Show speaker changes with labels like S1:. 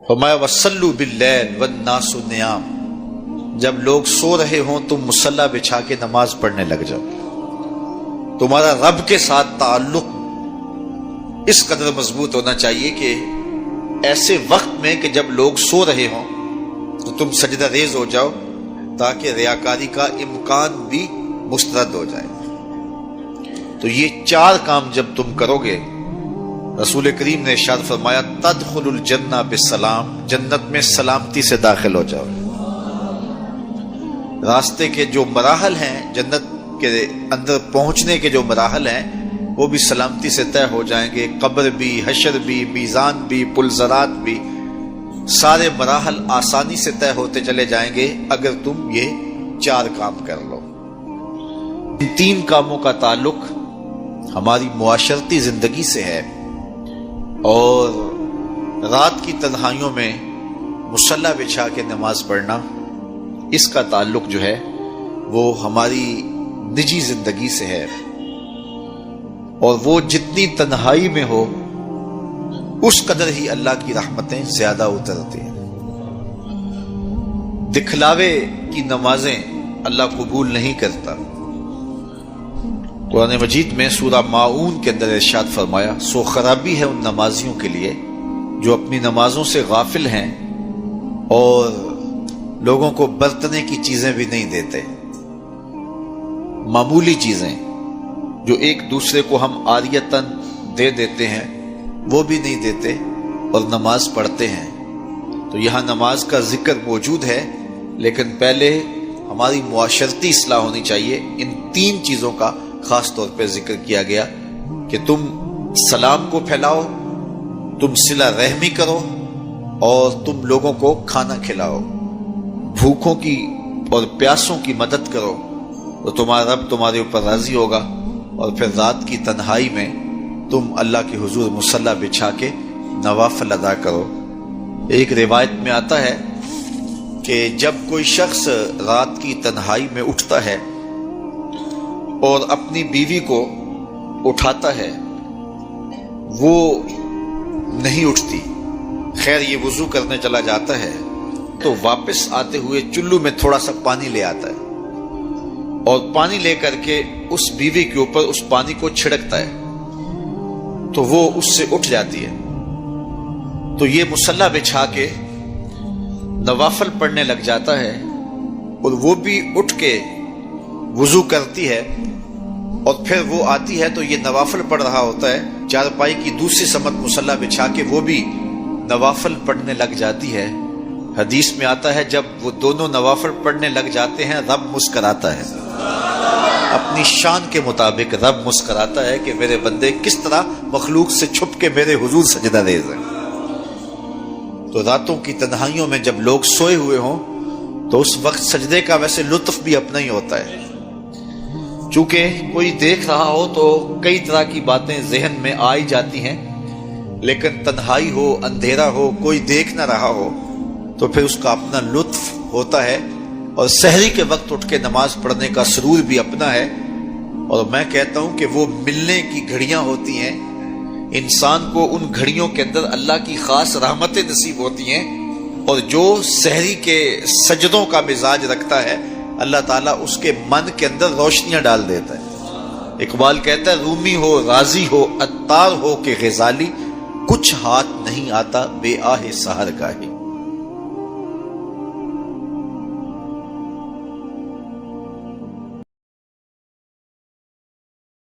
S1: فرمایا وصلوا باللیل والناس نیام، جب لوگ سو رہے ہوں تم مصلی بچھا کے نماز پڑھنے لگ جاؤ۔ تمہارا رب کے ساتھ تعلق اس قدر مضبوط ہونا چاہیے کہ ایسے وقت میں کہ جب لوگ سو رہے ہوں تو تم سجدہ ریز ہو جاؤ، تاکہ ریاکاری کا امکان بھی مسترد ہو جائے۔ تو یہ چار کام جب تم کرو گے، رسول کریم نے ارشاد فرمایا تدخل الجنہ بالسلام، جنت میں سلامتی سے داخل ہو جاؤ۔ راستے کے جو مراحل ہیں، جنت کے اندر پہنچنے کے جو مراحل ہیں، وہ بھی سلامتی سے طے ہو جائیں گے۔ قبر بھی، حشر بھی، میزان بھی، پلزرات بھی، سارے مراحل آسانی سے طے ہوتے چلے جائیں گے اگر تم یہ چار کام کر لو۔ ان تین کاموں کا تعلق ہماری معاشرتی زندگی سے ہے، اور رات کی تنہائیوں میں مصلی بچھا کے نماز پڑھنا، اس کا تعلق جو ہے وہ ہماری نجی زندگی سے ہے، اور وہ جتنی تنہائی میں ہو اس قدر ہی اللہ کی رحمتیں زیادہ اترتی ہیں۔ دکھلاوے کی نمازیں اللہ قبول نہیں کرتا۔ قرآن مجید میں سورہ ماعون کے اندر ارشاد فرمایا سو خرابی ہے ان نمازیوں کے لیے جو اپنی نمازوں سے غافل ہیں اور لوگوں کو برتنے کی چیزیں بھی نہیں دیتے، معمولی چیزیں جو ایک دوسرے کو ہم عاریتاً دے دیتے ہیں وہ بھی نہیں دیتے اور نماز پڑھتے ہیں۔ تو یہاں نماز کا ذکر موجود ہے، لیکن پہلے ہماری معاشرتی اصلاح ہونی چاہیے۔ ان تین چیزوں کا خاص طور پہ ذکر کیا گیا کہ تم سلام کو پھیلاؤ، تم صلہ رحمی کرو، اور تم لوگوں کو کھانا کھلاؤ، بھوکوں کی اور پیاسوں کی مدد کرو، تو تمہارا رب تمہارے اوپر راضی ہوگا، اور پھر رات کی تنہائی میں تم اللہ کے حضور مصلی بچھا کے نوافل ادا کرو۔ ایک روایت میں آتا ہے کہ جب کوئی شخص رات کی تنہائی میں اٹھتا ہے اور اپنی بیوی کو اٹھاتا ہے، وہ نہیں اٹھتی، خیر یہ وضو کرنے چلا جاتا ہے تو واپس آتے ہوئے چلو میں تھوڑا سا پانی لے آتا ہے، اور پانی لے کر کے اس بیوی کے اوپر اس پانی کو چھڑکتا ہے تو وہ اس سے اٹھ جاتی ہے۔ تو یہ مصلی بچھا کے نوافل پڑھنے لگ جاتا ہے، اور وہ بھی اٹھ کے وضو کرتی ہے، اور پھر وہ آتی ہے تو یہ نوافل پڑھ رہا ہوتا ہے، چارپائی کی دوسری سمت مصلی بچھا کے وہ بھی نوافل پڑھنے لگ جاتی ہے۔ حدیث میں آتا ہے جب وہ دونوں نوافل پڑھنے لگ جاتے ہیں رب مسکراتا ہے، اپنی شان کے مطابق رب مسکراتا ہے کہ میرے بندے کس طرح مخلوق سے چھپ کے میرے حضور سجدہ ریز ہیں۔ تو راتوں کی تنہائیوں میں جب لوگ سوئے ہوئے ہوں تو اس وقت سجدے کا ویسے لطف بھی اپنا ہی ہوتا ہے، چونکہ کوئی دیکھ رہا ہو تو کئی طرح کی باتیں ذہن میں آئی جاتی ہیں، لیکن تنہائی ہو، اندھیرا ہو، کوئی دیکھ نہ رہا ہو تو پھر اس کا اپنا لطف ہوتا ہے، اور سحری کے وقت اٹھ کے نماز پڑھنے کا سرور بھی اپنا ہے۔ اور میں کہتا ہوں کہ وہ ملنے کی گھڑیاں ہوتی ہیں، انسان کو ان گھڑیوں کے اندر اللہ کی خاص رحمتیں نصیب ہوتی ہیں، اور جو سحری کے سجدوں کا مزاج رکھتا ہے اللہ تعالیٰ اس کے من کے اندر روشنیاں ڈال دیتا ہے۔ اقبال کہتا ہے رومی ہو، رازی ہو، عطار ہو کہ غزالی، کچھ ہاتھ نہیں آتا بے آہ سحر کا ہی۔